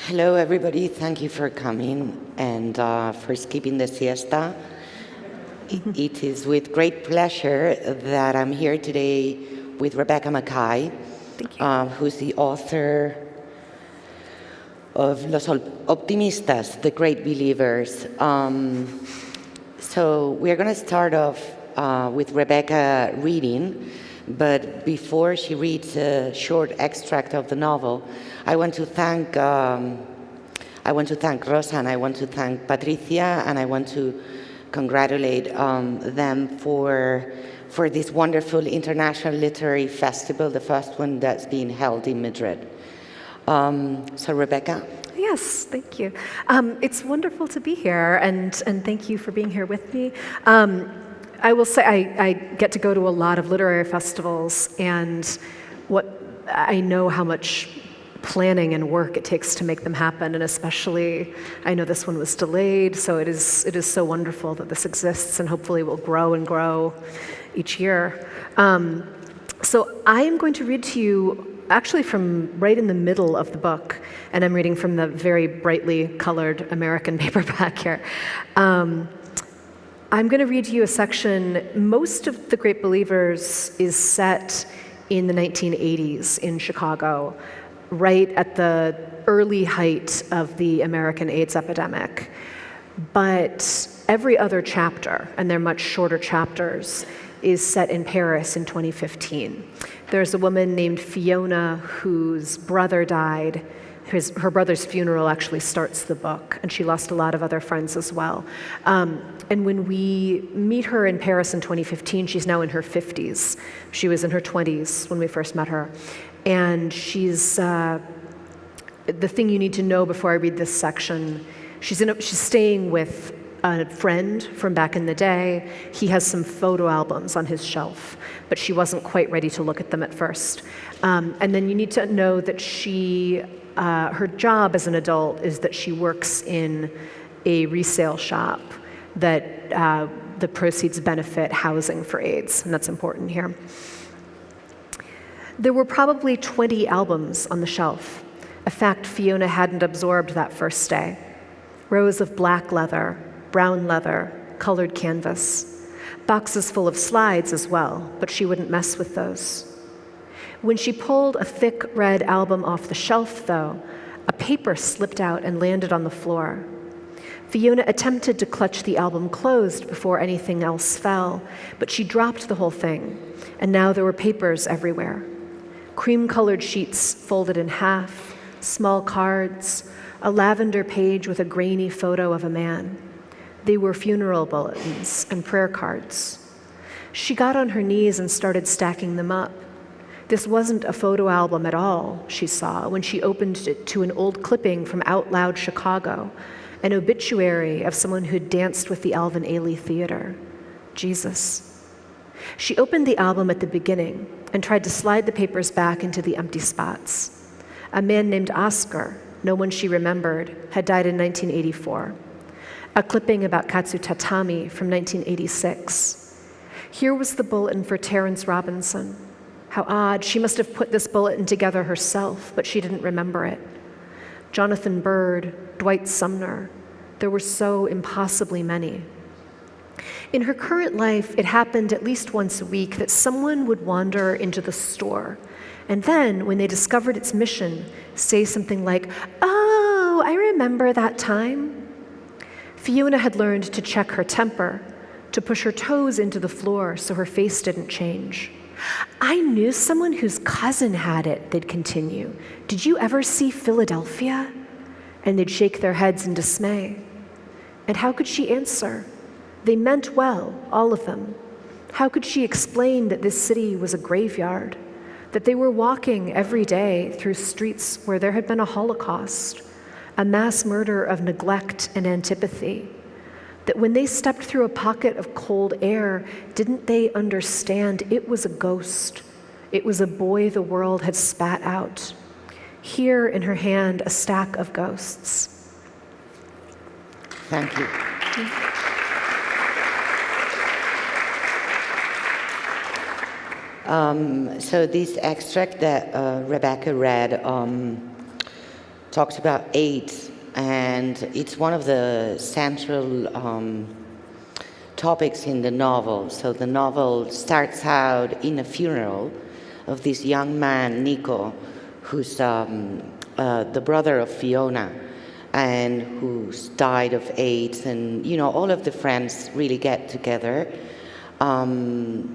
Hello, everybody. Thank you for coming and for skipping the siesta. It is with great pleasure that I'm here today with Rebecca Makkai, who's the author of Los Optimistas, The Great Believers. So we're going to start off with Rebecca reading, but before she reads a short extract of the novel, I want to thank Rosa, and I want to thank Patricia, and I want to congratulate them for this wonderful international literary festival, the first one that's being held in Madrid. So Rebecca? Yes, thank you. It's wonderful to be here, and thank you for being here with me. I will say I get to go to a lot of literary festivals, and I know how much planning and work it takes to make them happen, and especially I know this one was delayed, so it is so wonderful that this exists, and hopefully will grow and grow each year. So I am going to read to you actually from right in the middle of the book, and I'm reading from the very brightly colored American paperback here. I'm going to read to you a section. Most of The Great Believers is set in the 1980s in Chicago, right at the early height of the American AIDS epidemic. But every other chapter, and they're much shorter chapters, is set in Paris in 2015. There's a woman named Fiona whose brother died. Her brother's funeral actually starts the book, and she lost a lot of other friends as well. And when we meet her in Paris in 2015, she's now in her 50s. She was in her 20s when we first met her. And she's, the thing you need to know before I read this section, she's staying with a friend from back in the day. He has some photo albums on his shelf, but she wasn't quite ready to look at them at first. And then you need to know that her job as an adult is that she works in a resale shop that the proceeds benefit housing for AIDS, and that's important here. There were probably 20 albums on the shelf, a fact Fiona hadn't absorbed that first day. Rows of black leather, brown leather, colored canvas, boxes full of slides as well, but she wouldn't mess with those. When she pulled a thick red album off the shelf, though, a paper slipped out and landed on the floor. Fiona attempted to clutch the album closed before anything else fell, but she dropped the whole thing, and now there were papers everywhere. Cream-colored sheets folded in half, small cards, a lavender page with a grainy photo of a man. They were funeral bulletins and prayer cards. She got on her knees and started stacking them up. This wasn't a photo album at all, she saw, when she opened it to an old clipping from Out Loud Chicago, an obituary of someone who'd danced with the Alvin Ailey Theater, Jesus. She opened the album at the beginning and tried to slide the papers back into the empty spots. A man named Oscar, no one she remembered, had died in 1984. A clipping about Katsu Tatami from 1986. Here was the bulletin for Terrence Robinson. How odd, she must have put this bulletin together herself, but she didn't remember it. Jonathan Byrd, Dwight Sumner. There were so impossibly many. In her current life, it happened at least once a week that someone would wander into the store, and then, when they discovered its mission, say something like, "Oh, I remember that time." Fiona had learned to check her temper, to push her toes into the floor so her face didn't change. "I knew someone whose cousin had it," they'd continue. "Did you ever see Philadelphia?" And they'd shake their heads in dismay. And how could she answer? They meant well, all of them. How could she explain that this city was a graveyard, that they were walking every day through streets where there had been a Holocaust, a mass murder of neglect and antipathy, that when they stepped through a pocket of cold air, didn't they understand it was a ghost? It was a boy the world had spat out. Here in her hand, a stack of ghosts. Thank you. So this extract that Rebecca read talks about AIDS, and it's one of the central topics in the novel. So the novel starts out in a funeral of this young man, Nico, who's the brother of Fiona, and who's died of AIDS, and all of the friends really get together. So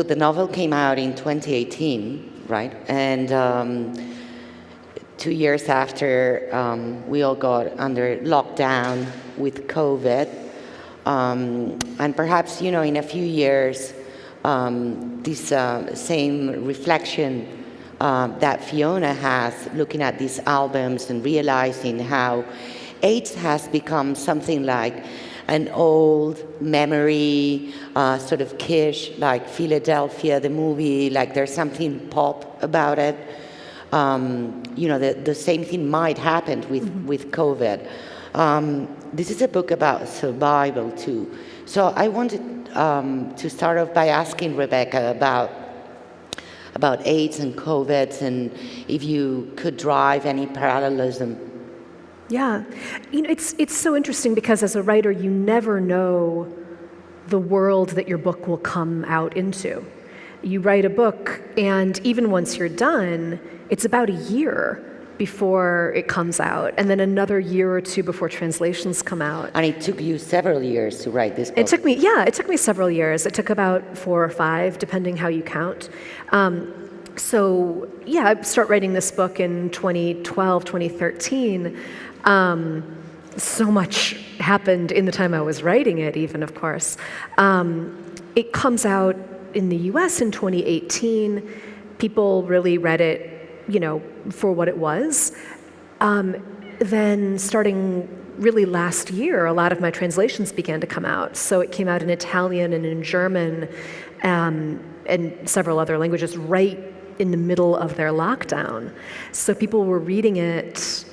the novel came out in 2018, right? And 2 years after, we all got under lockdown with COVID. And perhaps, in a few years, this same reflection that Fiona has, looking at these albums and realizing how AIDS has become something like an old memory, sort of kitsch, like Philadelphia, the movie, like there's something pop about it. The same thing might happen with COVID. This is a book about survival too. So I wanted to start off by asking Rebecca about AIDS and COVID, and if you could drive any parallelism. Yeah, it's so interesting because as a writer, you never know the world that your book will come out into. You write a book, and even once you're done, it's about a year before it comes out, and then another year or two before translations come out. And it took you several years to write this book. It took me several years. It took about 4 or 5, depending how you count. I start writing this book in 2012, 2013. So much happened in the time I was writing it, even, of course. It comes out in the US in 2018. People really read it, for what it was. Then starting really last year, a lot of my translations began to come out. So it came out in Italian and in German, and several other languages right in the middle of their lockdown. So people were reading it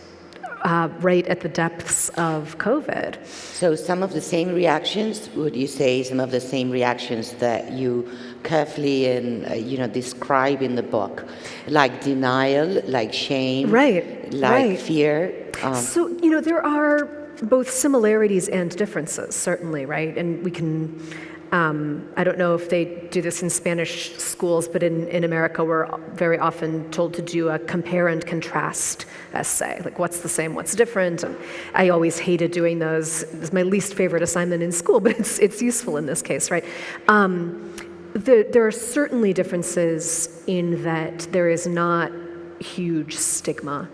right at the depths of COVID. So some of the same reactions, would you say, some of the same reactions that you carefully and describe in the book, like denial, like shame, like fear? So there are both similarities and differences, certainly, right? And we can. I don't know if they do this in Spanish schools, but in America, we're very often told to do a compare and contrast essay, like what's the same, what's different. And I always hated doing those. It was my least favorite assignment in school, but it's useful in this case, right? There are certainly differences in that there is not huge stigma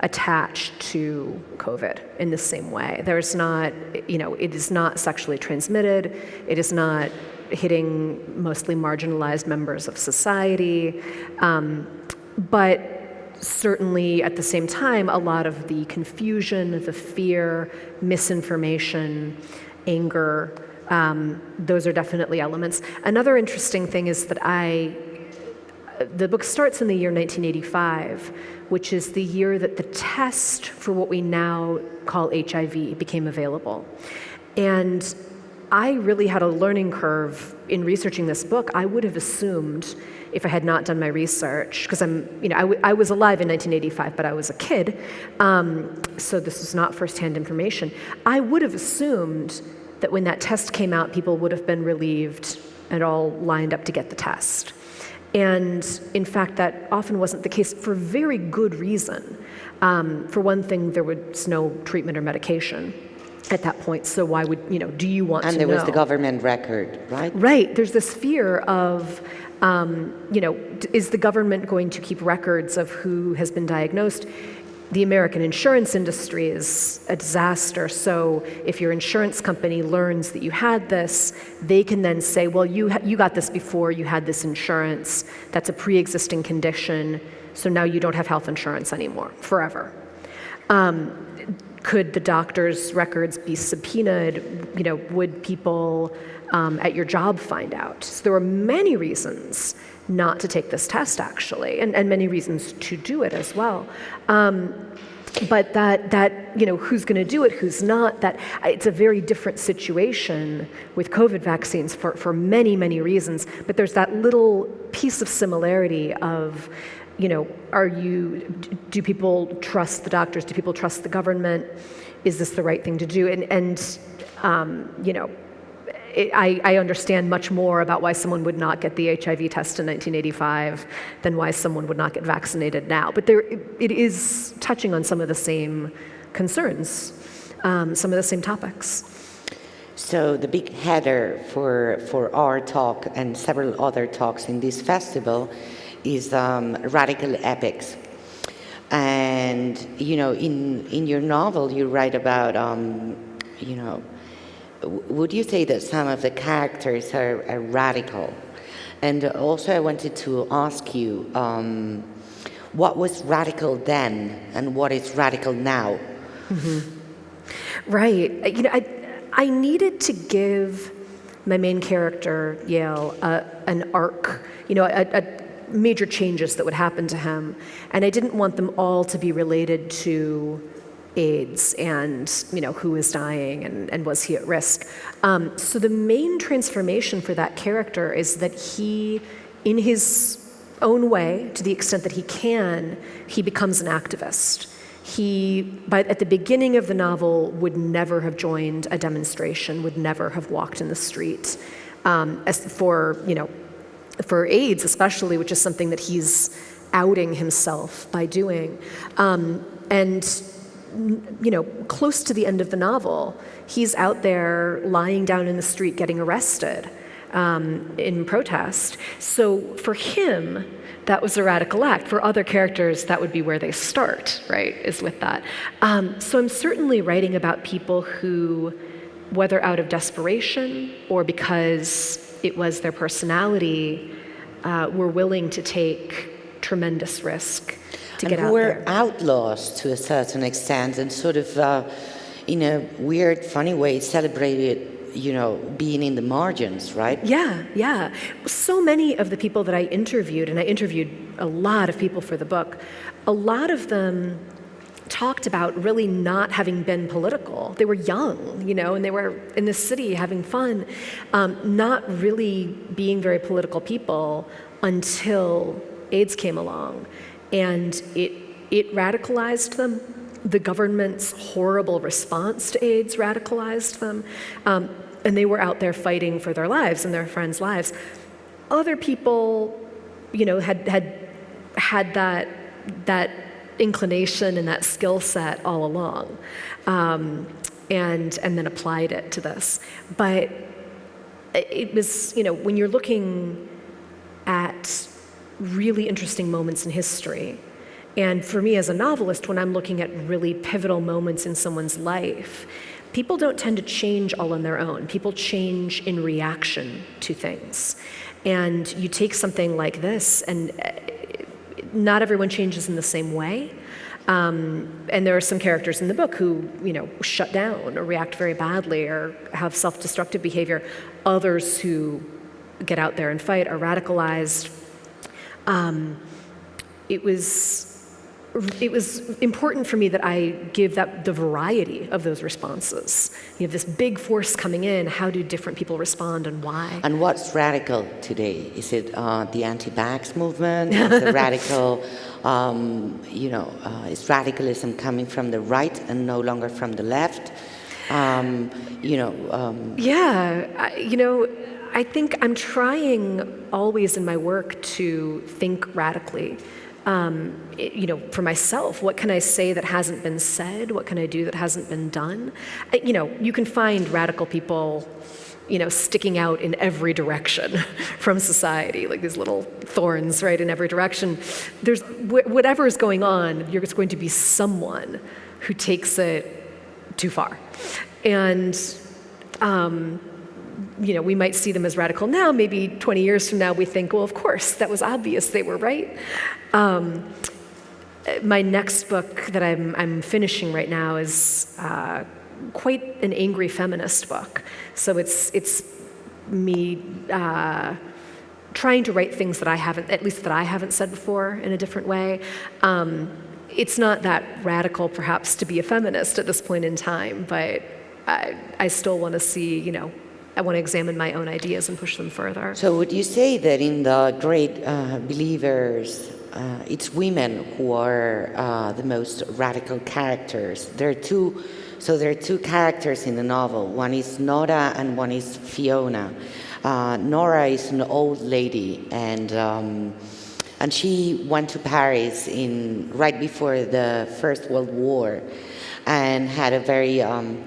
attached to COVID in the same way. There's not, it is not sexually transmitted. It is not hitting mostly marginalized members of society. But certainly at the same time, a lot of the confusion, the fear, misinformation, anger, those are definitely elements. Another interesting thing is that the book starts in the year 1985, which is the year that the test for what we now call HIV became available. And I really had a learning curve in researching this book. I would have assumed, if I had not done my research, because I was alive in 1985, but I was a kid, so this was not firsthand information. I would have assumed that when that test came out, people would have been relieved and all lined up to get the test. And in fact, that often wasn't the case for very good reason. For one thing, there was no treatment or medication at that point, so why would, do you want to know? And there was the government record, right? Right, there's this fear of, is the government going to keep records of who has been diagnosed? The American insurance industry is a disaster, so if your insurance company learns that you had this, they can then say, well, you got this before you had this insurance, that's a pre-existing condition, so now you don't have health insurance anymore, forever. Could the doctor's records be subpoenaed? Would people at your job find out? So there were many reasons not to take this test, actually, and many reasons to do it as well. But that who's going to do it, who's not, that it's a very different situation with COVID vaccines for many, many reasons. But there's that little piece of similarity of do people trust the doctors? Do people trust the government? Is this the right thing to do? I understand much more about why someone would not get the HIV test in 1985 than why someone would not get vaccinated now. But it is touching on some of the same concerns, some of the same topics. So the big header for our talk and several other talks in this festival is radical epics. And, in your novel, you write about, would you say that some of the characters are radical? And also I wanted to ask you, what was radical then and what is radical now? Mm-hmm. Right. I needed to give my main character, Yale, an arc, major changes that would happen to him. And I didn't want them all to be related to AIDS and, who is dying and was he at risk. So the main transformation for that character is that he, in his own way, to the extent that he can, he becomes an activist. At the beginning of the novel, would never have joined a demonstration, would never have walked in the street. For AIDS especially, which is something that he's outing himself by doing. Close to the end of the novel, he's out there lying down in the street getting arrested in protest. So for him, that was a radical act. For other characters, that would be where they start, right, is with that. So I'm certainly writing about people who, whether out of desperation or because it was their personality, were willing to take tremendous risk to get out there. And were outlaws to a certain extent and sort of, in a weird, funny way, celebrated being in the margins, right? Yeah. So many of the people that I interviewed, and I interviewed a lot of people for the book, a lot of them talked about really not having been political. They were young, and they were in the city having fun, not really being very political people until AIDS came along. And it radicalized them. The government's horrible response to AIDS radicalized them. And they were out there fighting for their lives and their friends' lives. Other people, had that inclination and that skill set all along, and then applied it to this. But it was, when you're looking at really interesting moments in history, and for me as a novelist, when I'm looking at really pivotal moments in someone's life, people don't tend to change all on their own. People change in reaction to things. And you take something like this, and not everyone changes in the same way. And there are some characters in the book who, shut down or react very badly or have self-destructive behavior. Others who get out there and fight are radicalized. It was important for me that I give the variety of those responses. You have this big force coming in. How do different people respond and why? And what's radical today? Is it the anti-vax movement? Is the radical, is radicalism coming from the right and no longer from the left? I think I'm trying always in my work to think radically. For myself, what can I say that hasn't been said? What can I do that hasn't been done? You can find radical people, sticking out in every direction from society, like these little thorns, right, in every direction. There's whatever is going on, there's going to be someone who takes it too far. And, we might see them as radical now. Maybe 20 years from now, we think, well, of course, that was obvious. They were right. My next book that I'm finishing right now is quite an angry feminist book. So it's me trying to write things that I haven't said before in a different way. It's not that radical, perhaps, to be a feminist at this point in time, but I still want to see, I want to examine my own ideas and push them further. So would you say that in the great believers it's women who are the most radical characters. There are two characters in the novel. One is Nora and one is Fiona. Nora is an old lady, and she went to Paris right before the First World War, and had a very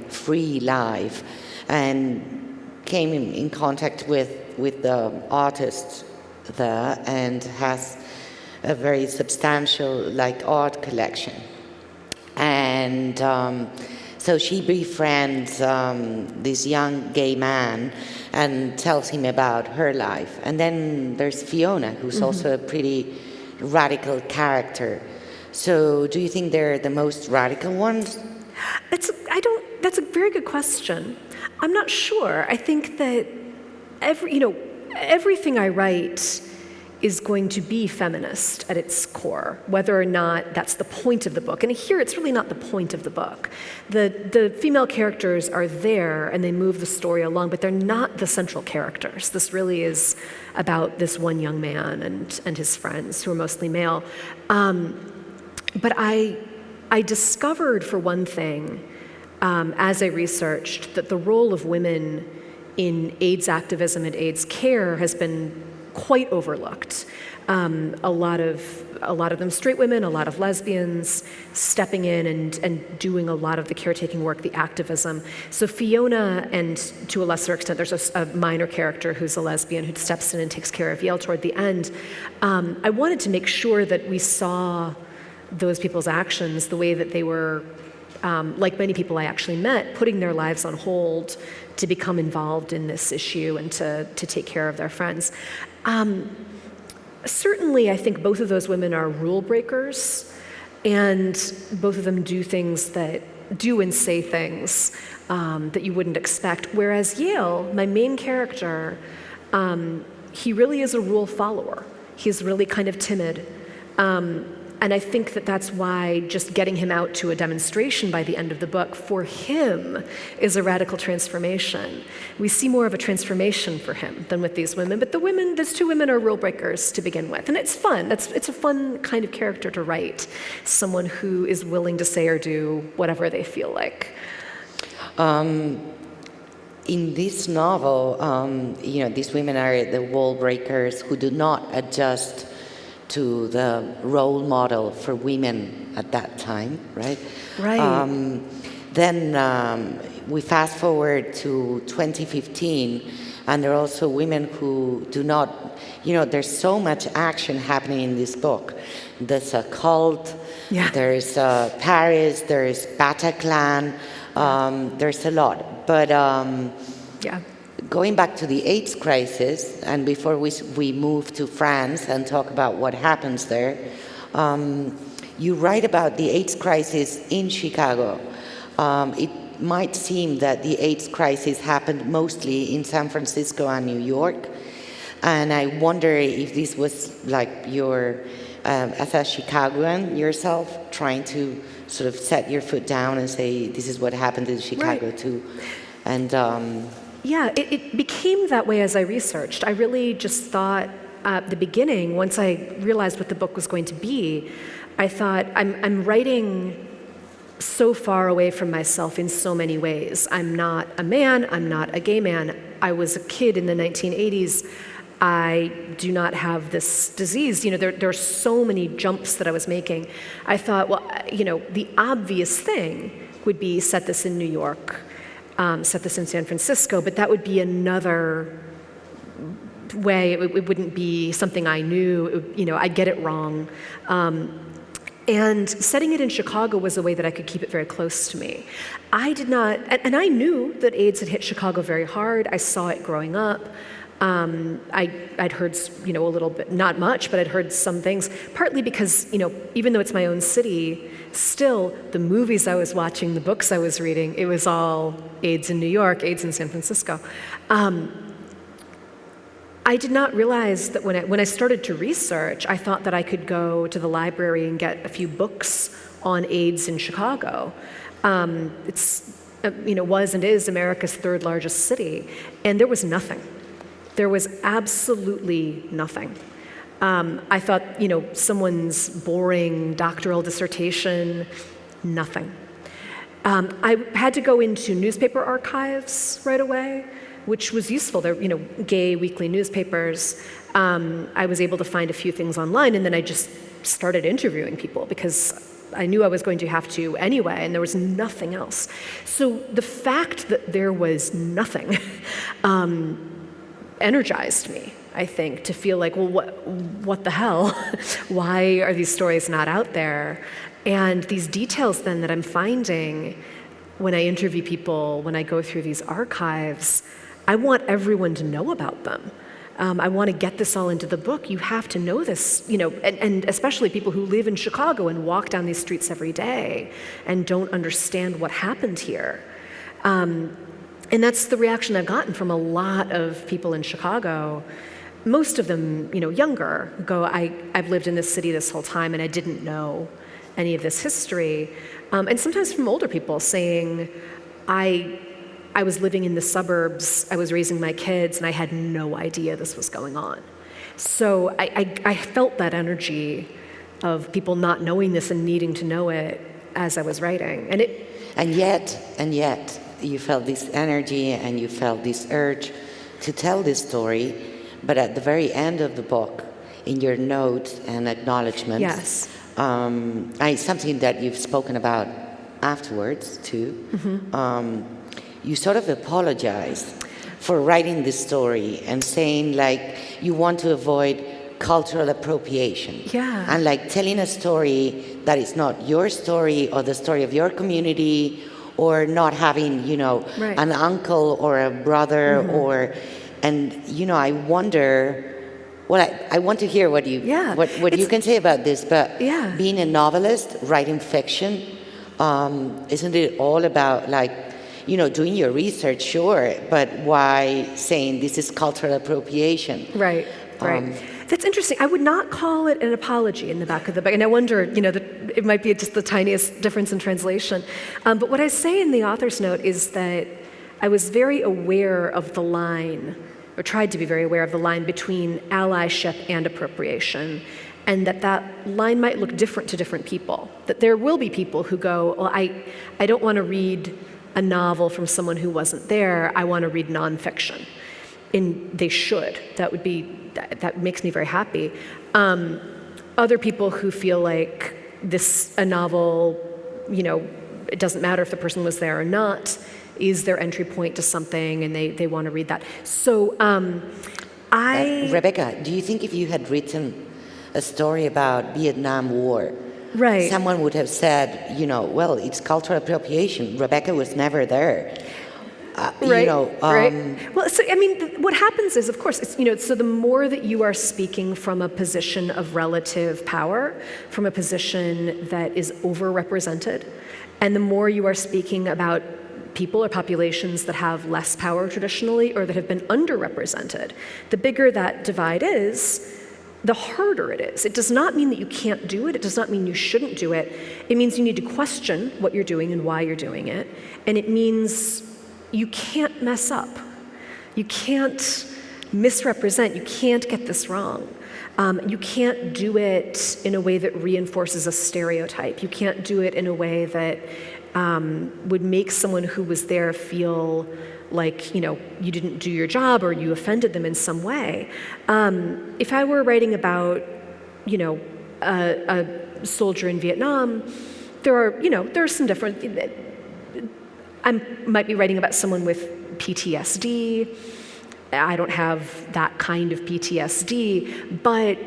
free life, and came in contact with the artists there, and has a very substantial art collection. And so she befriends this young gay man and tells him about her life. And then there's Fiona, who's also a pretty radical character. So do you think they're the most radical ones? That's a very good question. I'm not sure. I think that everything I write is going to be feminist at its core, whether or not that's the point of the book. And here, it's really not the point of the book. The female characters are there, and they move the story along, but they're not the central characters. This really is about this one young man and his friends, who are mostly male. But I discovered, for one thing, as I researched, that the role of women in AIDS activism and AIDS care has been quite overlooked. A lot of them straight women, a lot of lesbians stepping in and doing a lot of the caretaking work, the activism. So Fiona, and to a lesser extent, there's a minor character who's a lesbian who steps in and takes care of Yale toward the end. I wanted to make sure that we saw those people's actions the way that they were, like many people I actually met, putting their lives on hold to become involved in this issue and to take care of their friends. Certainly, I think both of those women are rule breakers, and both of them do and say things that you wouldn't expect. Whereas Yale, my main character, he really is a rule follower. He's really kind of timid. And I think that that's why just getting him out to a demonstration by the end of the book, for him, is a radical transformation. We see more of a transformation for him than with these women. But those two women are rule breakers to begin with. And it's fun. It's a fun kind of character to write, someone who is willing to say or do whatever they feel like. In this novel, these women are the rule breakers who do not adjust to the role model for women at that time, right? Right. Then we fast forward to 2015, and there are also women who do not, there's so much action happening in this book. There's a cult, there's Paris, there's Bataclan, there's a lot. But going back to the AIDS crisis, and before we move to France and talk about what happens there, you write about the AIDS crisis in Chicago. It might seem that the AIDS crisis happened mostly in San Francisco and New York, and I wonder if this was like your, as a Chicagoan yourself, trying to sort of set your foot down and say, this is what happened in Chicago too. And it became that way as I researched. I really just thought at the beginning, once I realized what the book was going to be, I thought, I'm writing so far away from myself in so many ways. I'm not a man, I'm not a gay man. I was a kid in the 1980s. I do not have this disease. There are so many jumps that I was making. I thought, the obvious thing would be set this in New York, set this in San Francisco, but that would be another way. It wouldn't be something I knew. I'd get it wrong. And setting it in Chicago was a way that I could keep it very close to me. I did not, and I knew that AIDS had hit Chicago very hard. I saw it growing up. I'd heard, a little bit, not much, but I'd heard some things, partly because, even though it's my own city, still the movies I was watching, the books I was reading, it was all AIDS in New York, AIDS in San Francisco. I did not realize that when I started to research, I thought that I could go to the library and get a few books on AIDS in Chicago. It's, was and is America's third largest city, and there was nothing. There was absolutely nothing. I thought, someone's boring doctoral dissertation, nothing. I had to go into newspaper archives right away, which was useful. They're, gay weekly newspapers. I was able to find a few things online, and then I just started interviewing people because I knew I was going to have to anyway, and there was nothing else. So the fact that there was nothing energized me, I think, to feel like, well, what the hell? Why are these stories not out there? And these details then that I'm finding when I interview people, when I go through these archives, I want everyone to know about them. I want to get this all into the book. You have to know this, and especially people who live in Chicago and walk down these streets every day and don't understand what happened here. And that's the reaction I've gotten from a lot of people in Chicago. Most of them, younger, go, I've lived in this city this whole time and I didn't know any of this history. And sometimes from older people saying, I was living in the suburbs, I was raising my kids, and I had no idea this was going on. So I felt that energy of people not knowing this and needing to know it as I was writing. And yet, you felt this energy and you felt this urge to tell this story, but at the very end of the book, in your notes and acknowledgments, yes. Something that you've spoken about afterwards too, you sort of apologized for writing this story and saying you want to avoid cultural appropriation. Yeah. And telling a story that is not your story or the story of your community, or not having, right. an uncle or a brother I wonder, I want to hear what you can say about this, but being a novelist, writing fiction, isn't it all about doing your research, sure, but why saying this is cultural appropriation? Right. That's interesting. I would not call it an apology in the back of the book, and I wonder, that it might be just the tiniest difference in translation. But what I say in the author's note is that I was very aware of the line, or tried to be very aware of the line between allyship and appropriation, and that line might look different to different people. That there will be people who go, well, I don't want to read a novel from someone who wasn't there, I want to read nonfiction. And they should. That makes me very happy. Other people who feel like a novel, it doesn't matter if the person was there or not, is their entry point to something, and they want to read that. So Rebecca, do you think if you had written a story about Vietnam War, right. someone would have said, well, it's cultural appropriation. Rebecca was never there. Right. Well, so what happens is, of course, it's, so the more that you are speaking from a position of relative power, from a position that is overrepresented, and the more you are speaking about people or populations that have less power traditionally or that have been underrepresented, the bigger that divide is, the harder it is. It does not mean that you can't do it. It does not mean you shouldn't do it. It means you need to question what you're doing and why you're doing it. And it means you can't mess up. You can't misrepresent. You can't get this wrong. You can't do it in a way that reinforces a stereotype. You can't do it in a way that would make someone who was there feel like, you didn't do your job or you offended them in some way. If I were writing about, a soldier in Vietnam, there are some different, I might be writing about someone with PTSD. I don't have that kind of PTSD, but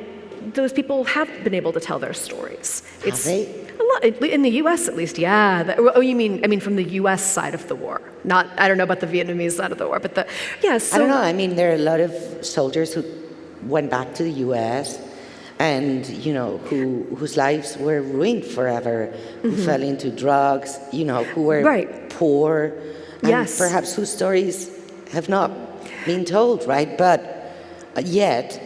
those people have been able to tell their stories. Have they? A lot, in the U.S. at least, yeah. You mean from the U.S. side of the war? Not, I don't know about the Vietnamese side of the war, but So, I don't know. There are a lot of soldiers who went back to the U.S. and whose lives were ruined forever, who fell into drugs, who were poor, and perhaps whose stories have not been told, right? But yet.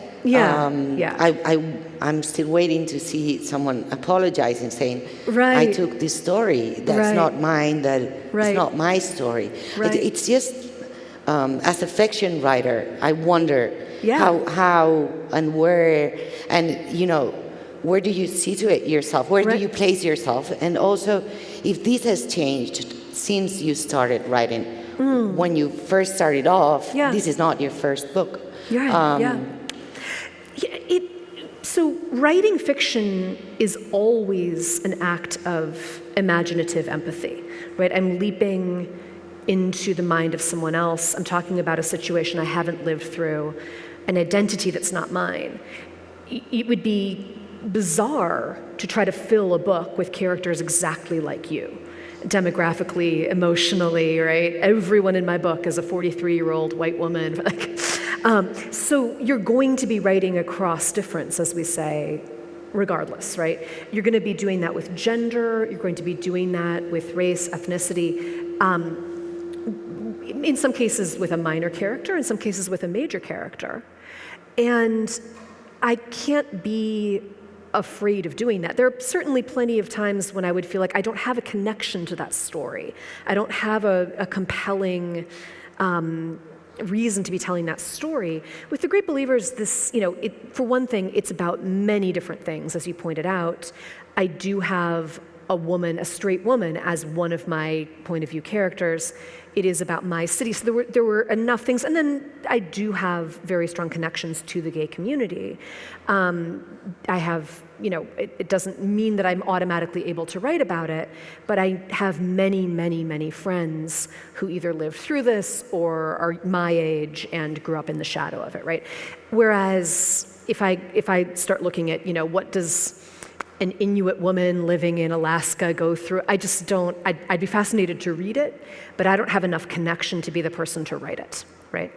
I'm still waiting to see someone apologizing, saying, I took this story, that's not mine, it's not my story. It's just, as a fiction writer, I wonder how and where, and where do you situate yourself? Where do you place yourself? And also, if this has changed since you started writing, when you first started off, this is not your first book. So writing fiction is always an act of imaginative empathy, right? I'm leaping into the mind of someone else. I'm talking about a situation I haven't lived through, an identity that's not mine. It would be bizarre to try to fill a book with characters exactly like you, demographically, emotionally, right? Everyone in my book is a 43-year-old white woman. So you're going to be writing across difference, as we say, regardless, right? You're going to be doing that with gender. You're going to be doing that with race, ethnicity. In some cases with a minor character, in some cases with a major character. And I can't be afraid of doing that. There are certainly plenty of times when I would feel like I don't have a connection to that story. I don't have a compelling reason to be telling that story. With The Great Believers, this, for one thing, it's about many different things, as you pointed out. I do have a straight woman, as one of my point of view characters. It is about my city. So there were enough things. And then I do have very strong connections to the gay community. I have, it doesn't mean that I'm automatically able to write about it, but I have many, many, many friends who either lived through this or are my age and grew up in the shadow of it, right? Whereas if I start looking at, what does an Inuit woman living in Alaska go through, I'd be fascinated to read it, but I don't have enough connection to be the person to write it, right?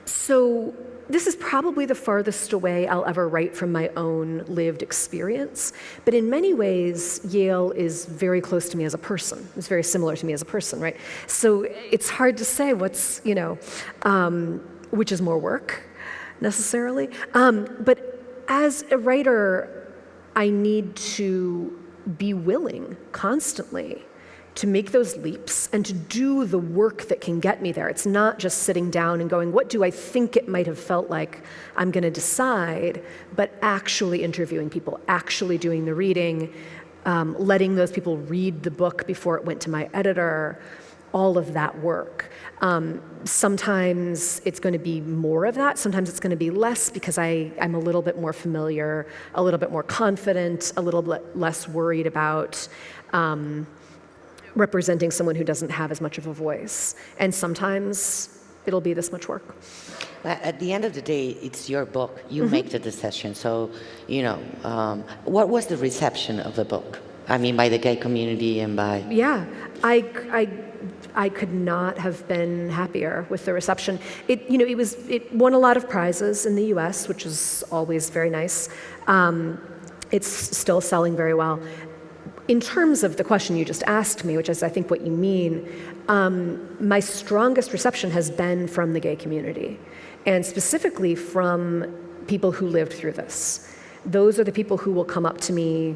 So this is probably the farthest away I'll ever write from my own lived experience, but in many ways, Yale is very close to me as a person. It's very similar to me as a person, right? So it's hard to say which is more work, necessarily. But as a writer, I need to be willing constantly to make those leaps and to do the work that can get me there. It's not just sitting down and going, what do I think it might have felt like? I'm going to decide, but actually interviewing people, actually doing the reading, letting those people read the book before it went to my editor, all of that work. Sometimes it's going to be more of that. Sometimes it's going to be less because I'm a little bit more familiar, a little bit more confident, a little bit less worried about representing someone who doesn't have as much of a voice. And sometimes it'll be this much work. At the end of the day, it's your book. You make the decision. So, what was the reception of the book? I mean, by the gay community and by... Yeah, I could not have been happier with the reception. It won a lot of prizes in the U.S., which is always very nice. It's still selling very well. In terms of the question you just asked me, which is I think what you mean, my strongest reception has been from the gay community, and specifically from people who lived through this. Those are the people who will come up to me,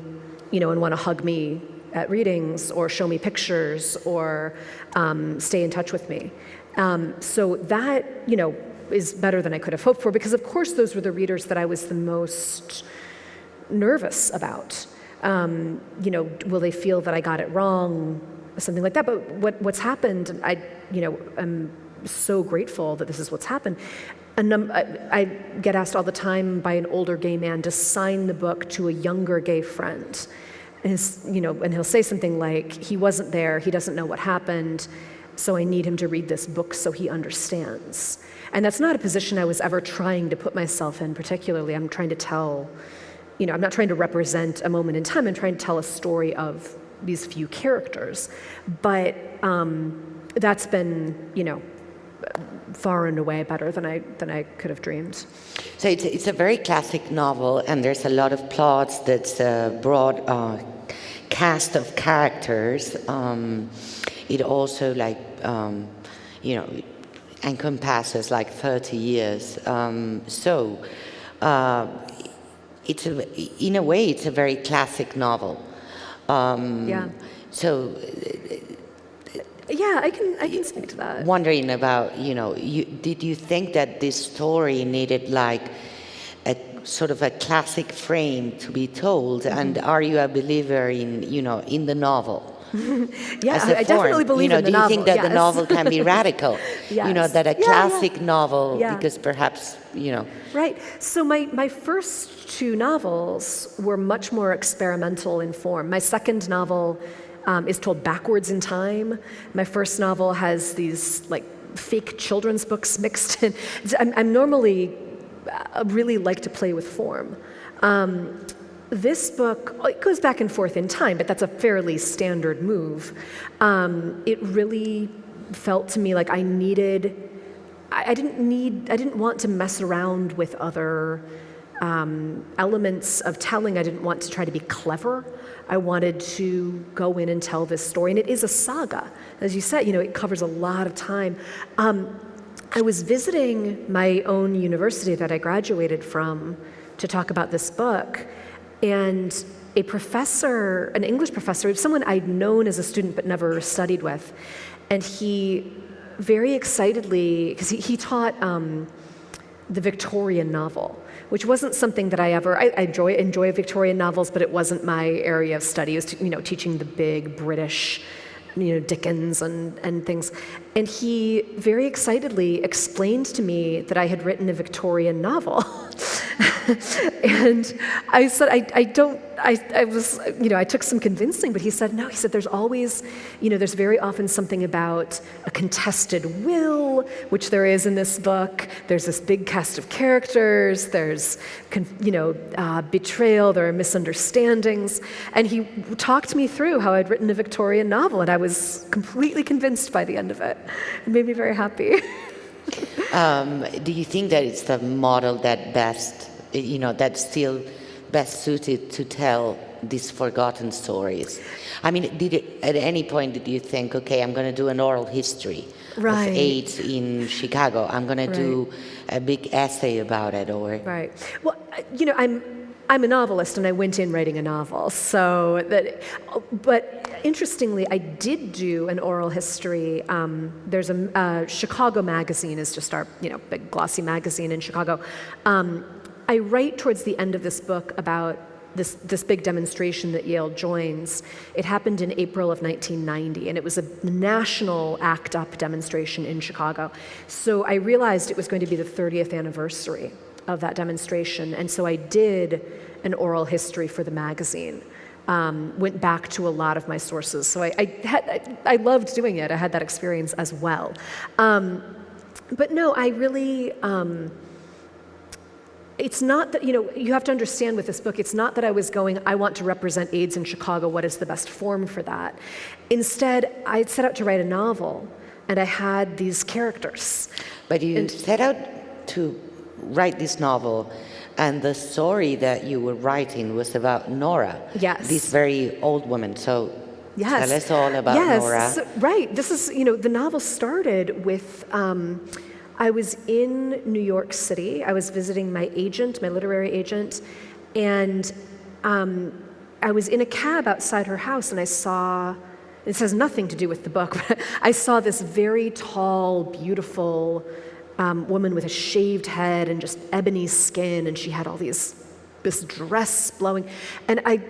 and want to hug me at readings or show me pictures or stay in touch with me. So that, is better than I could have hoped for, because of course those were the readers that I was the most nervous about. Will they feel that I got it wrong, something like that? But what's happened, I'm so grateful that this is what's happened. I get asked all the time by an older gay man to sign the book to a younger gay friend. And he'll say something like, he wasn't there, he doesn't know what happened, so I need him to read this book so he understands. And that's not a position I was ever trying to put myself in particularly. I'm trying to tell, I'm not trying to represent a moment in time, I'm trying to tell a story of these few characters. But that's been, far and away better than I could have dreamed. So it's a very classic novel, and there's a lot of plots. That's a broad cast of characters. It also encompasses 30 years. In a way, it's a very classic novel. Yeah. So. Yeah, Yeah, I can speak to that. Wondering about, did you think that this story needed like a sort of a classic frame to be told, and are you a believer in the novel? Yeah, As a I definitely form? believe in the novel. Do you think that the yes. novel can be radical? Yes. That a classic novel, Yeah. because perhaps, Right. So my first two novels were much more experimental in form. My second novel is told backwards in time. My first novel has these like fake children's books mixed in. I'm normally really like to play with form. This book, it goes back and forth in time, but that's a fairly standard move. It really felt to me like I didn't want to mess around with other elements of telling. I didn't want to try to be clever. I wanted to go in and tell this story, and it is a saga. As you said, it covers a lot of time. I was visiting my own university that I graduated from to talk about this book, and a professor, an English professor, someone I'd known as a student but never studied with, and he very excitedly, because he taught the Victorian novel, which wasn't something that I enjoy Victorian novels, but it wasn't my area of study. It was teaching the big British, Dickens and things. And he very excitedly explained to me that I had written a Victorian novel. And I said, I took some convincing, but he said, no, he said, there's always, there's very often something about a contested will, which there is in this book. There's this big cast of characters. There's, betrayal. There are misunderstandings. And he talked me through how I'd written a Victorian novel, and I was completely convinced by the end of it. It made me very happy. Do you think that it's the model that that's still best suited to tell these forgotten stories? I mean, at any point did you think, okay, I'm going to do an oral history of AIDS in Chicago. I'm going to do a big essay about it, or right. Well, I'm a novelist, and I went in writing a novel. But interestingly, I did do an oral history. There's a Chicago magazine is just our big glossy magazine in Chicago. I write towards the end of this book about this big demonstration that Yale joins. It happened in April of 1990, and it was a national ACT UP demonstration in Chicago. So I realized it was going to be the 30th anniversary of that demonstration, and so I did an oral history for the magazine. Went back to a lot of my sources. So I loved doing it. I had that experience as well. But no, I really, it's not that, you have to understand with this book, it's not that I was going, I want to represent AIDS in Chicago, what is the best form for that? Instead, I set out to write a novel, and I had these characters. But you set out to write this novel, and the story that you were writing was about Nora. Yes. This very old woman. So yes. Tell us all about Nora. So, right. This is, the novel started with, I was in New York City. I was visiting my agent, my literary agent, and I was in a cab outside her house, and I saw, this has nothing to do with the book, but I saw this very tall, beautiful woman with a shaved head and just ebony skin, and she had all this dress blowing, and I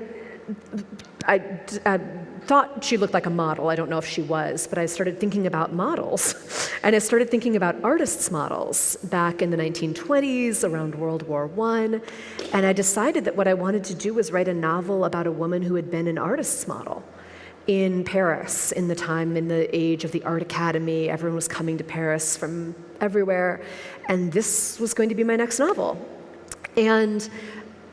thought she looked like a model. I don't know if she was, but I started thinking about models, and I started thinking about artists' models back in the 1920s, around World War I, and I decided that what I wanted to do was write a novel about a woman who had been an artist's model in Paris in the age of the Art Academy. Everyone was coming to Paris from everywhere, and this was going to be my next novel. And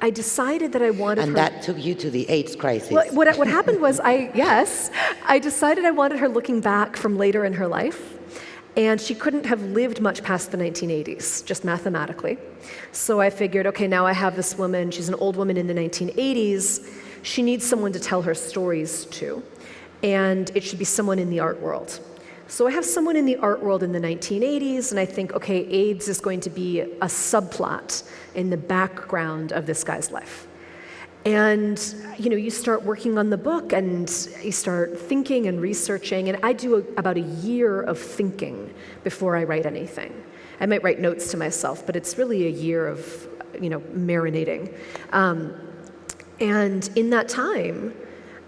I decided that I wanted and her... that took you to the AIDS crisis. Well, what happened was, I decided I wanted her looking back from later in her life, and she couldn't have lived much past the 1980s, just mathematically. So I figured, okay, now I have this woman, she's an old woman in the 1980s, she needs someone to tell her stories to, and it should be someone in the art world. So I have someone in the art world in the 1980s, and I think, okay, AIDS is going to be a subplot in the background of this guy's life. And you start working on the book and you start thinking and researching, and I do about a year of thinking before I write anything. I might write notes to myself, but it's really a year of marinating. And in that time,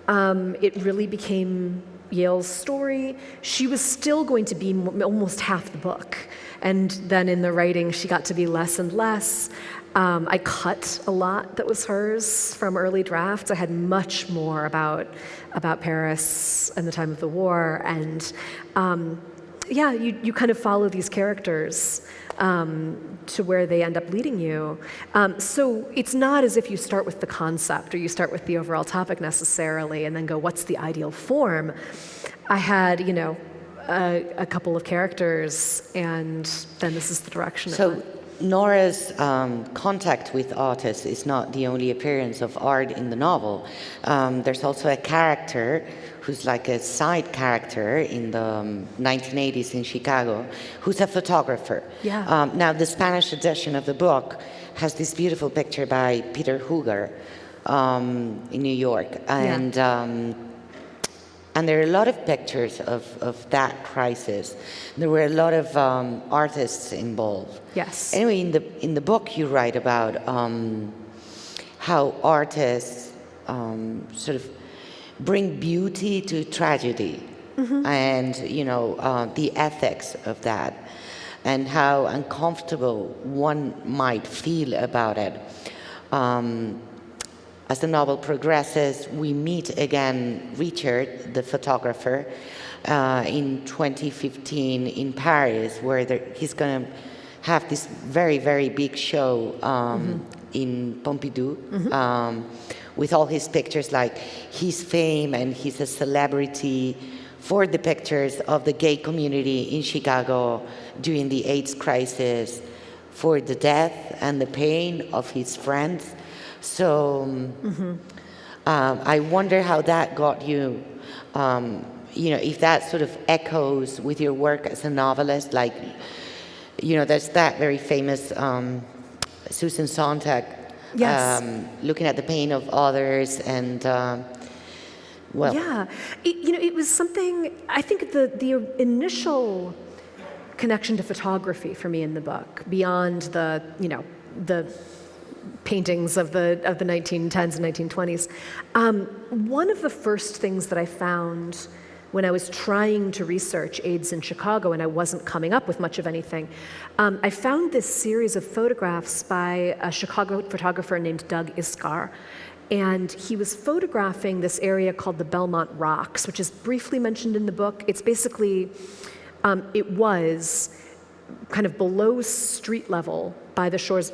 it really became Yale's story. She was still going to be almost half the book, and then in the writing she got to be less and less. I cut a lot that was hers from early drafts. I had much more about Paris and the time of the war, and you kind of follow these characters to where they end up leading you. So it's not as if you start with the concept or you start with the overall topic necessarily and then go, what's the ideal form? I had, a couple of characters, and then this is the direction it went. Nora's contact with artists is not the only appearance of art in the novel. There's also a character who's like a side character in the 1980s in Chicago, who's a photographer. Yeah. Now, the Spanish edition of the book has this beautiful picture by Peter Huger in New York. And there are a lot of pictures of that crisis. There were a lot of artists involved. Yes. Anyway, in the book you write about how artists sort of bring beauty to tragedy, and the ethics of that, and how uncomfortable one might feel about it. As the novel progresses, we meet again Richard, the photographer, in 2015 in Paris, where he's going to have this very, very big show in Pompidou, with all his pictures, like his fame, and he's a celebrity for the pictures of the gay community in Chicago during the AIDS crisis, for the death and the pain of his friends. So I wonder how that got you, if that sort of echoes with your work as a novelist, like, there's that very famous Susan Sontag, yes. Looking at the pain of others, and Yeah, it was something, I think the initial connection to photography for me in the book, beyond the paintings of the 1910s and 1920s. One of the first things that I found when I was trying to research AIDS in Chicago and I wasn't coming up with much of anything, I found this series of photographs by a Chicago photographer named Doug Iskar. And he was photographing this area called the Belmont Rocks, which is briefly mentioned in the book. It's basically, it was kind of below street level by the shores,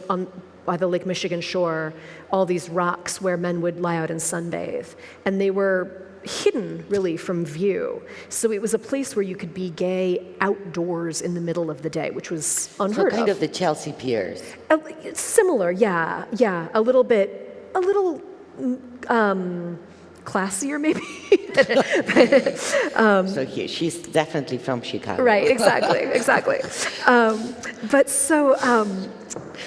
by the Lake Michigan shore, all these rocks where men would lie out and sunbathe. And they were hidden, really, from view. So it was a place where you could be gay outdoors in the middle of the day, which was unheard of. So kind of the Chelsea Piers. Similar, yeah, a little classier, maybe. So she's definitely from Chicago. Right, exactly. But so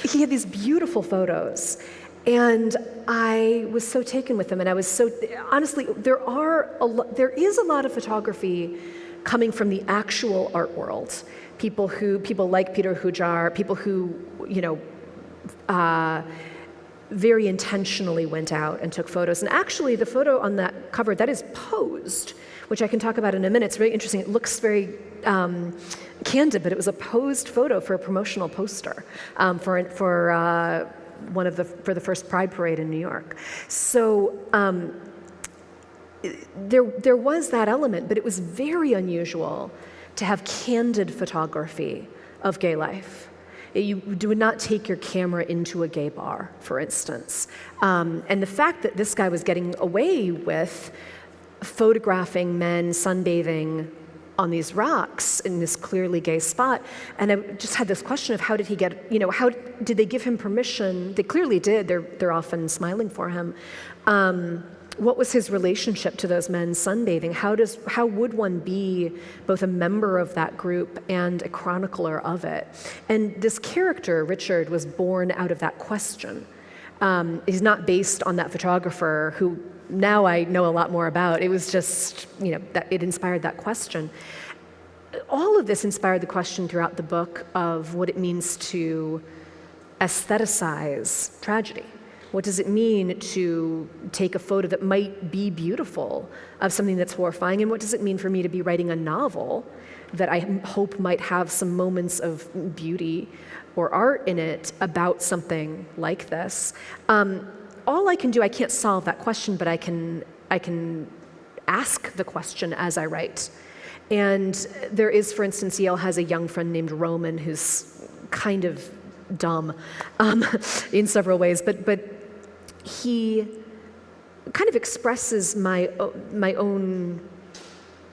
he had these beautiful photos, and I was so taken with them, and I was so, honestly, there is a lot of photography coming from the actual art world. People like Peter Hujar, people who, very intentionally went out and took photos. And actually, the photo on that cover, that is posed, which I can talk about in a minute. It's very interesting. It looks very candid, but it was a posed photo for a promotional poster for the first Pride Parade in New York. So there was that element, but it was very unusual to have candid photography of gay life. You would not take your camera into a gay bar, for instance. And the fact that this guy was getting away with photographing men sunbathing on these rocks in this clearly gay spot, and I just had this question of how did he get, how did they give him permission? They clearly did. They're often smiling for him. What was his relationship to those men sunbathing? How would one be both a member of that group and a chronicler of it? And this character, Richard, was born out of that question. is not based on that photographer who now I know a lot more about. It was just, that it inspired that question. All of this inspired the question throughout the book of what it means to aestheticize tragedy. What does it mean to take a photo that might be beautiful of something that's horrifying? And what does it mean for me to be writing a novel that I hope might have some moments of beauty or art in it about something like this? All I can do, I can't solve that question, but I can ask the question as I write. And there is, for instance, Yale has a young friend named Roman who's kind of dumb in several ways, but he kind of expresses my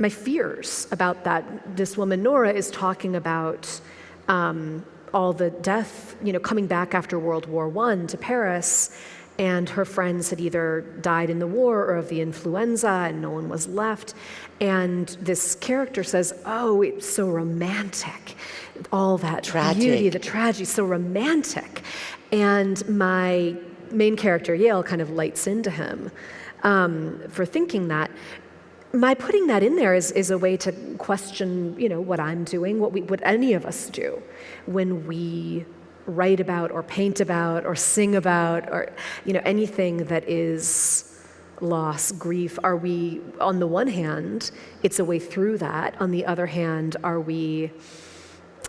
fears about that. This woman, Nora, is talking about all the death, coming back after World War I to Paris, and her friends had either died in the war or of the influenza, and no one was left. And this character says, "Oh, it's so romantic. All that beauty, the tragedy, so romantic." And my main character, Yale, kind of lights into him for thinking that. My putting that in there is a way to question, what I'm doing, what any of us do when we write about or paint about or sing about or, anything that is loss, grief. Are we, on the one hand, it's a way through that. On the other hand, are we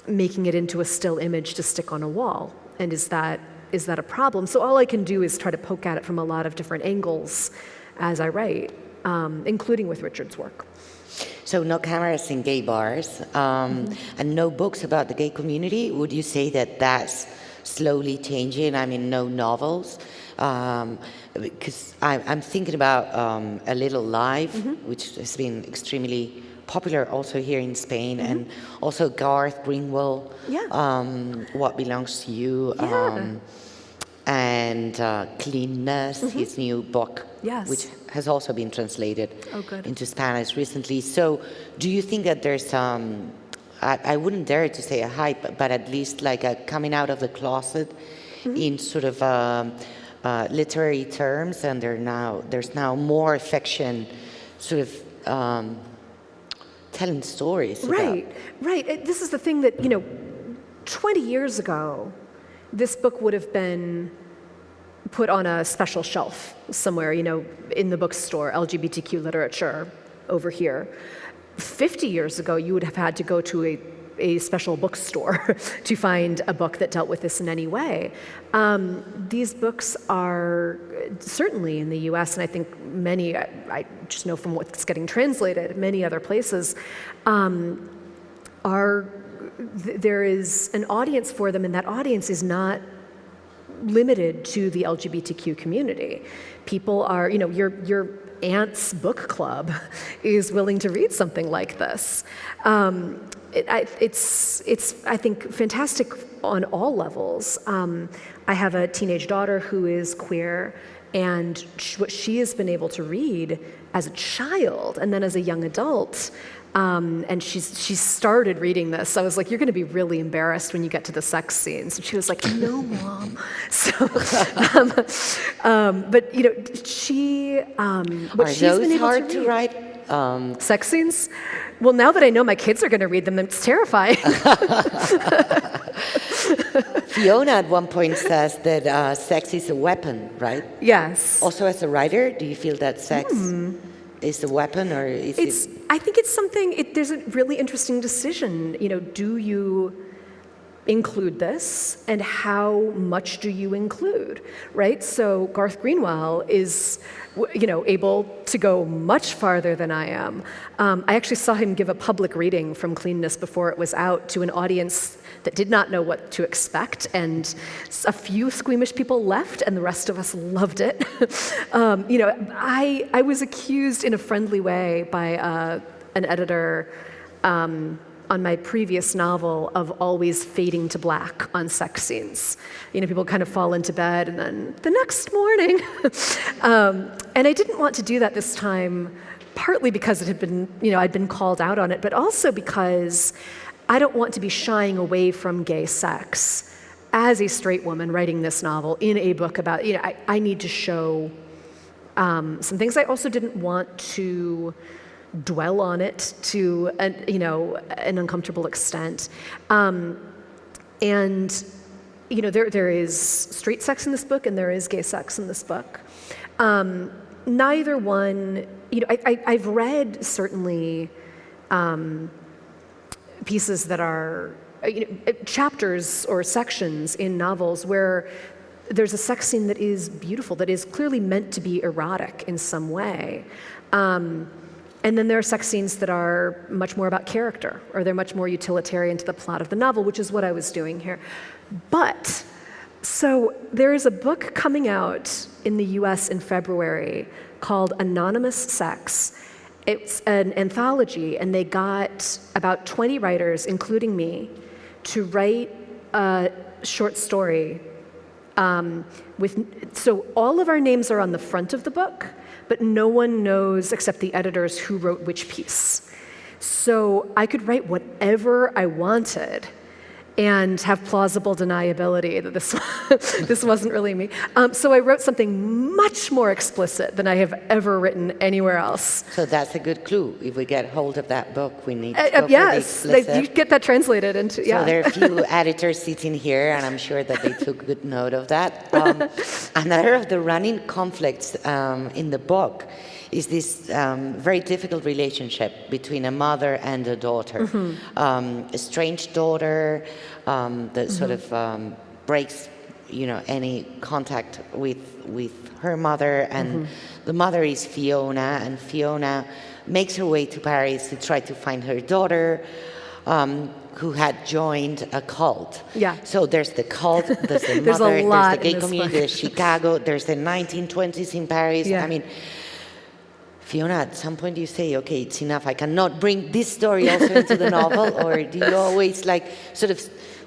making it into a still image to stick on a wall? And is that a problem? So all I can do is try to poke at it from a lot of different angles as I write, including with Richard's work. So no cameras in gay bars, and no books about the gay community. Would you say that that's slowly changing? I mean, no novels? Because I'm thinking about A Little Life, which has been extremely popular also here in Spain, and also Garth Greenwell, What Belongs to You, and Cleanness, his new book, which has also been translated into Spanish recently. So do you think that there's, I wouldn't dare to say a hype, but at least like a coming out of the closet in sort of literary terms, and there's now more fiction sort of telling stories Right. This is the thing that, 20 years ago, this book would have been put on a special shelf somewhere, in the bookstore, LGBTQ literature over here. 50 years ago, you would have had to go to a special bookstore to find a book that dealt with this in any way. These books are certainly in the US, and I think many, I just know from what's getting translated, many other places, there is an audience for them, and that audience is not limited to the LGBTQ community. People are, your aunt's book club is willing to read something like this. It's I think, fantastic on all levels. I have a teenage daughter who is queer, and what she has been able to read as a child and then as a young adult, and she started reading this. I was like, "You're going to be really embarrassed when you get to the sex scenes." And she was like, "No, Mom." So, but she's been able hard to write? Sex scenes? Well, now that I know my kids are going to read them, it's terrifying. Fiona at one point says that sex is a weapon, right? Yes. Also, as a writer, do you feel that sex is a weapon, or is it? I think it's something. There's a really interesting decision. Do you include this, and how much do you include, right? So Garth Greenwell is, able to go much farther than I am. I actually saw him give a public reading from Cleanness before it was out to an audience that did not know what to expect, and a few squeamish people left, and the rest of us loved it. I was accused in a friendly way by an editor on my previous novel of always fading to black on sex scenes. People kind of fall into bed and then the next morning. And I didn't want to do that this time, partly because it had been, I'd been called out on it, but also because I don't want to be shying away from gay sex as a straight woman writing this novel in a book about, I need to show some things. I also didn't want to dwell on it to an uncomfortable extent. And there is straight sex in this book and there is gay sex in this book. Neither one, I've read certainly pieces that are chapters or sections in novels where there's a sex scene that is beautiful, that is clearly meant to be erotic in some way. And then there are sex scenes that are much more about character, or they're much more utilitarian to the plot of the novel, which is what I was doing here. But, so there is a book coming out in the US in February called Anonymous Sex. It's an anthology, and they got about 20 writers, including me, to write a short story so all of our names are on the front of the book, but no one knows except the editors who wrote which piece. So I could write whatever I wanted and have plausible deniability that this wasn't really me. So I wrote something much more explicit than I have ever written anywhere else. So that's a good clue. If we get hold of that book, we need to go yes, for the explicit. You get that translated into, So there are a few editors sitting here, and I'm sure that they took good note of that. Another of the running conflicts in the book is this very difficult relationship between a mother and a daughter. A strange daughter that sort of breaks, any contact with her mother, and the mother is Fiona, and Fiona makes her way to Paris to try to find her daughter, who had joined a cult. Yeah. So there's the cult, there's the There's mother, a lot there's the gay in this community, book. there's Chicago, there's the 1920s in Paris. Yeah. I mean, Fiona, at some point you say, okay, it's enough, I cannot bring this story also into the novel, or do you always sort of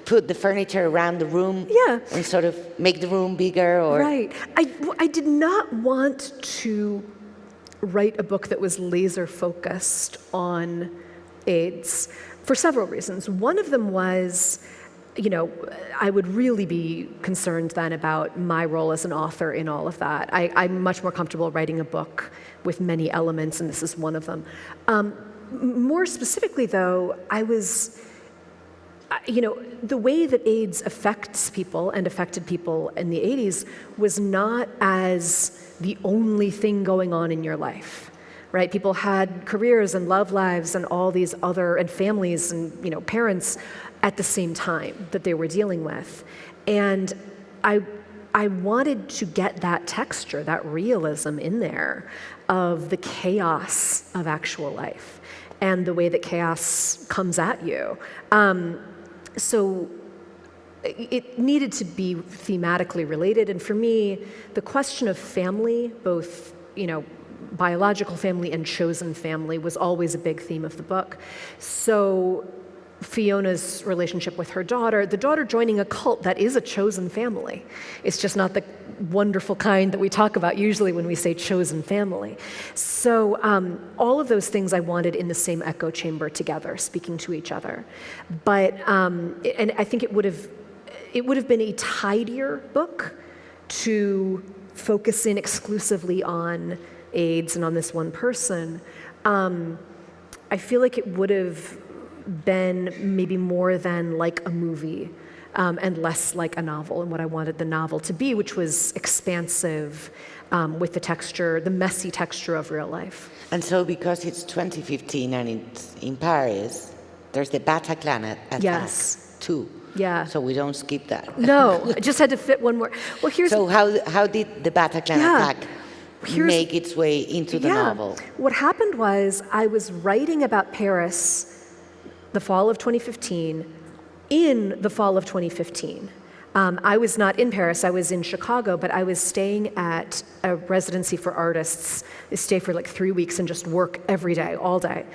put the furniture around the room and sort of make the room bigger? Or Right. I did not want to write a book that was laser focused on AIDS for several reasons. One of them was, I would really be concerned then about my role as an author in all of that. I'm much more comfortable writing a book with many elements, and this is one of them. More specifically, though, I was, the way that AIDS affects people and affected people in the 80s was not as the only thing going on in your life. Right? People had careers and love lives and all these other, and families and, parents at the same time that they were dealing with. And I wanted to get that texture, that realism in there of the chaos of actual life and the way that chaos comes at you. So it needed to be thematically related. And for me, the question of family, both, biological family and chosen family, was always a big theme of the book. So Fiona's relationship with her daughter, the daughter joining a cult that is a chosen family. It's just not the wonderful kind that we talk about usually when we say chosen family. So all of those things I wanted in the same echo chamber together, speaking to each other. But, and I think it would have been a tidier book to focus in exclusively on AIDS and on this one person. I feel like it would have been maybe more than like a movie and less like a novel, and what I wanted the novel to be, which was expansive with the texture, the messy texture of real life. And so because it's 2015 and it's in Paris, there's the Bataclan attack too. Yeah. So we don't skip that. No, I just had to fit one more. Well, here's So how did the Bataclan attack make its way into the novel? What happened was I was writing about Paris the fall of 2015 in the fall of 2015. I was not in Paris, I was in Chicago, but I was staying at a residency for artists. I stay for like 3 weeks and just work every day, all day.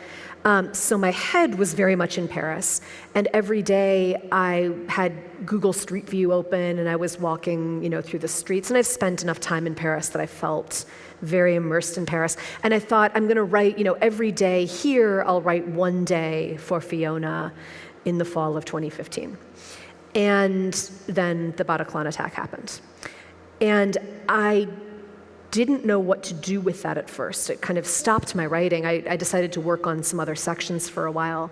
So my head was very much in Paris, and every day I had Google Street View open and I was walking, through the streets, and I've spent enough time in Paris that I felt very immersed in Paris. And I thought, I'm gonna write, every day here, I'll write one day for Fiona in the fall of 2015. And then the Bataclan attack happened. And I didn't know what to do with that at first. It kind of stopped my writing. I decided to work on some other sections for a while.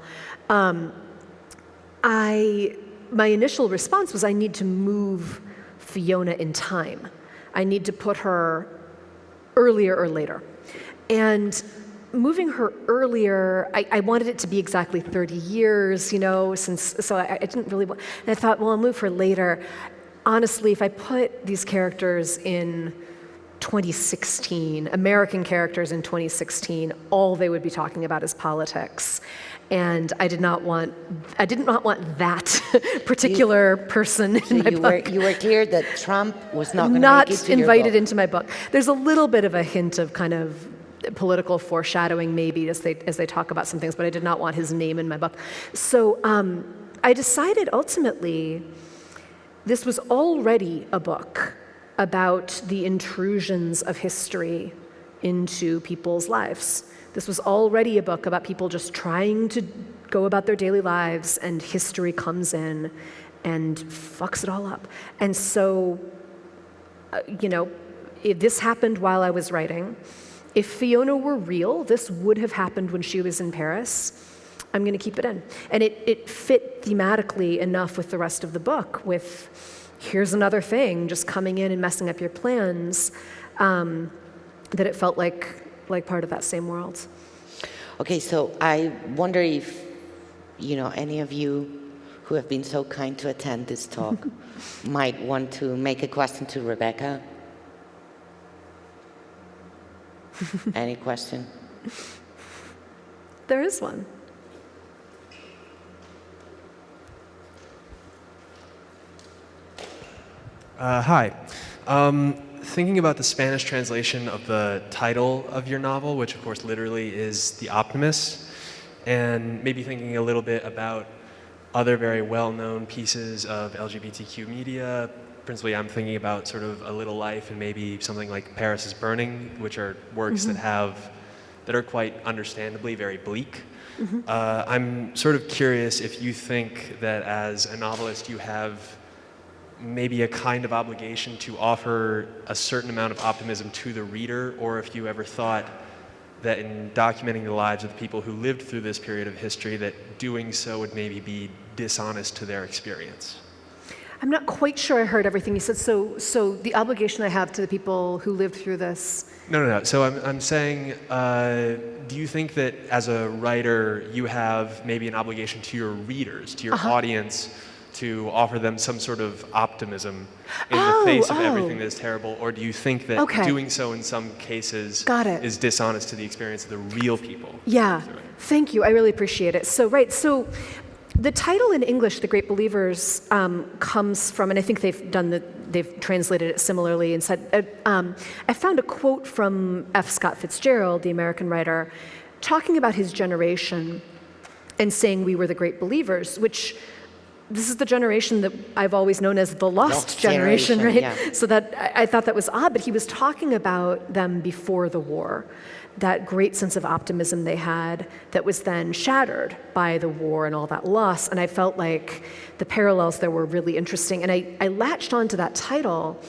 My initial response was I need to move Fiona in time. I need to put her earlier or later. And moving her earlier, I wanted it to be exactly 30 years, so I didn't really want, and I thought, well, I'll move her later. Honestly, if I put these characters in 2016, American characters in 2016, all they would be talking about is politics. And I did not want that particular person in my book. You were clear that Trump was not going to make it to your book. Not invited into my book. There's a little bit of a hint of kind of political foreshadowing maybe as they talk about some things, but I did not want his name in my book. So I decided ultimately this was already a book about the intrusions of history into people's lives. This was already a book about people just trying to go about their daily lives, and history comes in and fucks it all up. And so, if this happened while I was writing. If Fiona were real, this would have happened when she was in Paris. I'm going to keep it in. And it fit thematically enough with the rest of the book, with here's another thing just coming in and messing up your plans, that it felt like part of that same world. Okay, so I wonder if, any of you who have been so kind to attend this talk might want to make a question to Rebecca. Any question? There is one. Hi. Thinking about the Spanish translation of the title of your novel, which of course literally is The Optimist, and maybe thinking a little bit about other very well-known pieces of LGBTQ media. Principally, I'm thinking about sort of A Little Life and maybe something like Paris is Burning, which are works that are quite understandably very bleak. I'm sort of curious if you think that as a novelist you have maybe a kind of obligation to offer a certain amount of optimism to the reader, or if you ever thought that in documenting the lives of the people who lived through this period of history, that doing so would maybe be dishonest to their experience. I'm not quite sure I heard everything you said. So the obligation I have to the people who lived through this. No. So I'm saying, do you think that as a writer you have maybe an obligation to your readers, to your audience, to offer them some sort of optimism in the face of everything that is terrible, or do you think that doing so in some cases is dishonest to the experience of the real people? Yeah, thank you. I really appreciate it. So the title in English, The Great Believers, comes from, and I think they've translated it similarly and said, I found a quote from F. Scott Fitzgerald, the American writer, talking about his generation and saying we were the great believers, which this is the generation that I've always known as the lost generation, right? Yeah. So that I thought that was odd, but he was talking about them before the war, that great sense of optimism they had that was then shattered by the war and all that loss. And I felt like the parallels there were really interesting. And I latched onto that title.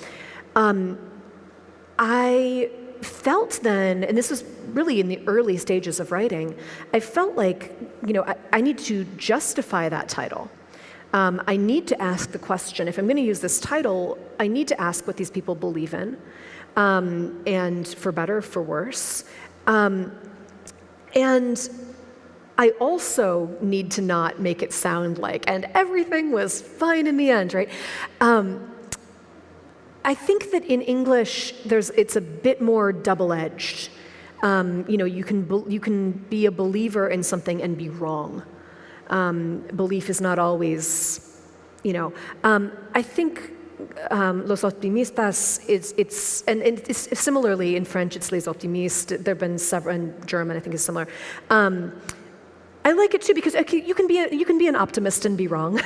I felt then, and this was really in the early stages of writing, I felt like, I need to justify that title. I need to ask the question, if I'm going to use this title, I need to ask what these people believe in, and for better, for worse. And I also need to not make it sound like, and everything was fine in the end, right? I think that in English, it's a bit more double-edged. You can be a believer in something and be wrong. Belief is not always, I think los optimistas it's similarly in French it's les optimistes. There have been several, in German I think is similar. I like it too because you can be an optimist and be wrong,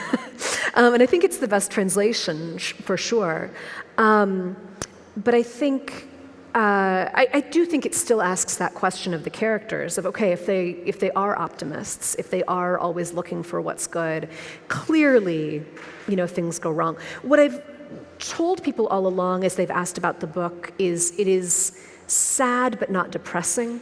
and I think it's the best translation for sure. But I think I do think it still asks that question of the characters of, okay, if they are optimists, if they are always looking for what's good, clearly, things go wrong. What I've told people all along as they've asked about the book is it is sad but not depressing.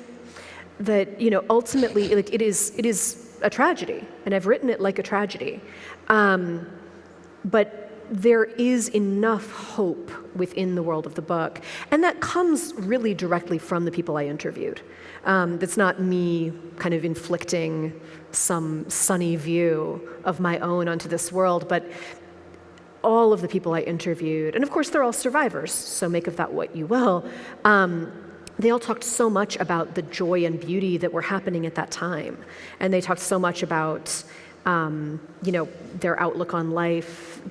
That, ultimately, it is a tragedy, and I've written it like a tragedy. But there is enough hope within the world of the book, and that comes really directly from the people I interviewed. That's not me kind of inflicting some sunny view of my own onto this world, but all of the people I interviewed, and of course they're all survivors, so make of that what you will, they all talked so much about the joy and beauty that were happening at that time. And they talked so much about their outlook on life,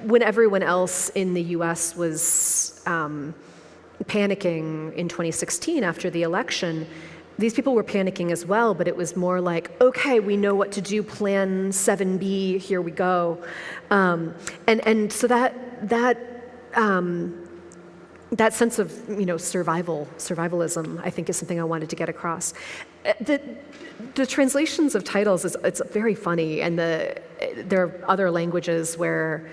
when everyone else in the US was panicking in 2016 after the election, these people were panicking as well, but it was more like, okay, we know what to do, plan 7B, here we go. And so that sense of survivalism, I think, is something I wanted to get across. The translations of titles it's very funny, and there are other languages where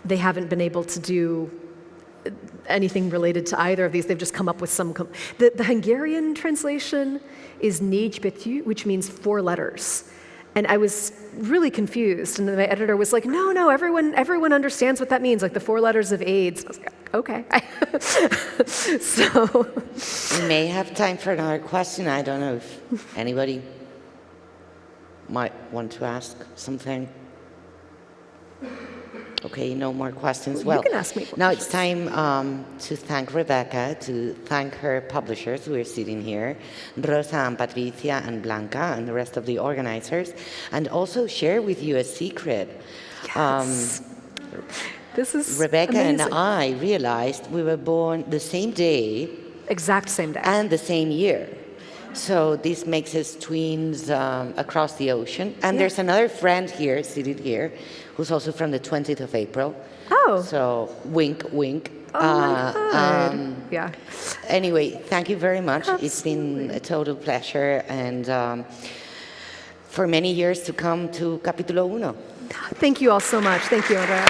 they haven't been able to do anything related to either of these. They've just come up with some. The Hungarian translation is négy betű, which means 4 letters. And I was really confused, and my editor was like, no, everyone understands what that means, like the 4 letters of AIDS. I was like, okay. So. We may have time for another question. I don't know if anybody might want to ask something. Okay, no more questions. Well, you can ask me now it's time to thank Rebecca, to thank her publishers who are sitting here, Rosa and Patricia and Blanca and the rest of the organizers, and also share with you a secret. Yes. This is Rebecca amazing. and I realized we were born the same day. Exact same day. And the same year. So this makes us twins across the ocean. And there's another friend here, seated here, who's also from the 20th of April. Oh. So wink, wink. Oh my God. Yeah. Anyway, thank you very much. Absolutely. It's been a total pleasure. And for many years to come to Capítulo 1. Thank you all so much. Thank you, Andrea.